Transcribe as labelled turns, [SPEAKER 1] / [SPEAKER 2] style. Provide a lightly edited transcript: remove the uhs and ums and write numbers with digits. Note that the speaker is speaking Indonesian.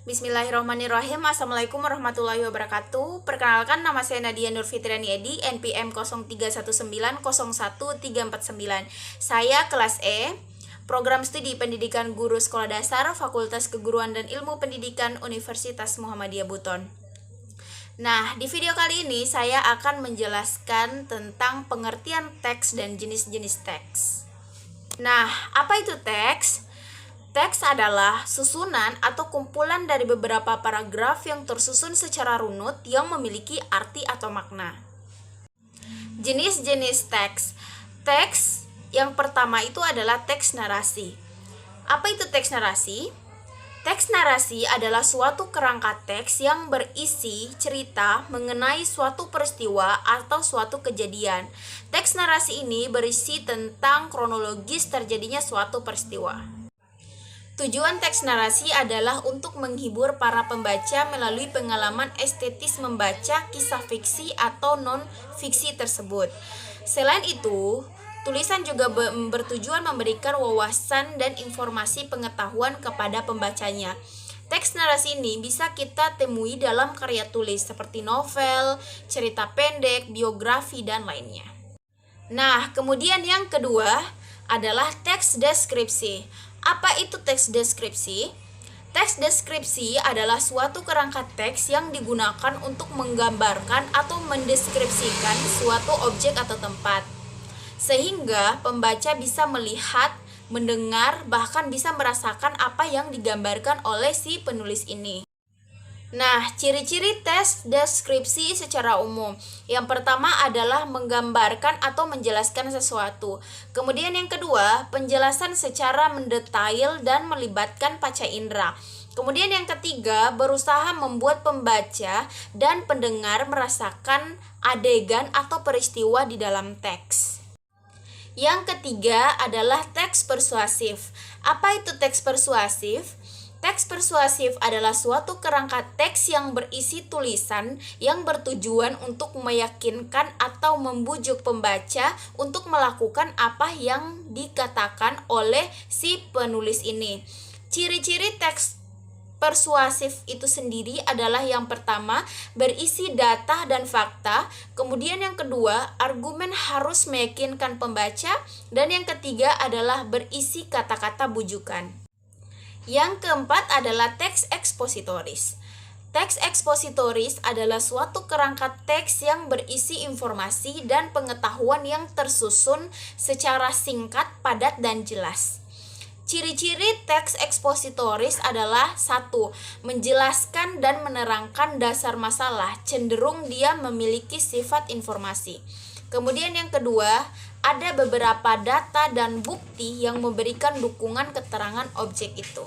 [SPEAKER 1] Bismillahirrahmanirrahim. Assalamualaikum warahmatullahi wabarakatuh. Perkenalkan, nama saya Nadia Nurfitriani Edi, NPM 0319011349. Saya kelas E, Program Studi Pendidikan Guru Sekolah Dasar, Fakultas Keguruan dan Ilmu Pendidikan Universitas Muhammadiyah Buton. Nah, di video kali ini saya akan menjelaskan tentang pengertian teks dan jenis-jenis teks. Nah, apa itu teks? Teks adalah susunan atau kumpulan dari beberapa paragraf yang tersusun secara runut yang memiliki arti atau makna. Jenis-jenis teks. Teks yang pertama itu adalah teks narasi. Apa itu teks narasi? Teks narasi adalah suatu kerangka teks yang berisi cerita mengenai suatu peristiwa atau suatu kejadian. Teks narasi ini berisi tentang kronologis terjadinya suatu peristiwa. Tujuan teks narasi adalah untuk menghibur para pembaca melalui pengalaman estetis membaca kisah fiksi atau non-fiksi tersebut. Selain itu, tulisan juga bertujuan memberikan wawasan dan informasi pengetahuan kepada pembacanya. Teks narasi ini bisa kita temui dalam karya tulis seperti novel, cerita pendek, biografi, dan lainnya. Nah, kemudian yang kedua adalah teks deskripsi. Apa itu teks deskripsi? Teks deskripsi adalah suatu kerangka teks yang digunakan untuk menggambarkan atau mendeskripsikan suatu objek atau tempat, sehingga pembaca bisa melihat, mendengar, bahkan bisa merasakan apa yang digambarkan oleh si penulis ini. Nah, ciri-ciri teks deskripsi secara umum. Yang pertama adalah menggambarkan atau menjelaskan sesuatu. Kemudian yang kedua, penjelasan secara mendetail dan melibatkan panca indera. Kemudian yang ketiga, berusaha membuat pembaca dan pendengar merasakan adegan atau peristiwa di dalam teks. Yang ketiga adalah teks persuasif. Apa itu teks persuasif? Teks persuasif adalah suatu kerangka teks yang berisi tulisan yang bertujuan untuk meyakinkan atau membujuk pembaca untuk melakukan apa yang dikatakan oleh si penulis ini. Ciri-ciri teks persuasif itu sendiri adalah yang pertama, berisi data dan fakta. Kemudian yang kedua, argumen harus meyakinkan pembaca. Dan yang ketiga adalah berisi kata-kata bujukan. Yang keempat adalah teks ekspositoris. Teks ekspositoris adalah suatu kerangka teks yang berisi informasi dan pengetahuan yang tersusun secara singkat, padat, dan jelas. Ciri-ciri teks ekspositoris adalah 1. Menjelaskan dan menerangkan dasar masalah, cenderung dia memiliki sifat informasi. Kemudian yang kedua, ada beberapa data dan bukti yang memberikan dukungan keterangan objek itu.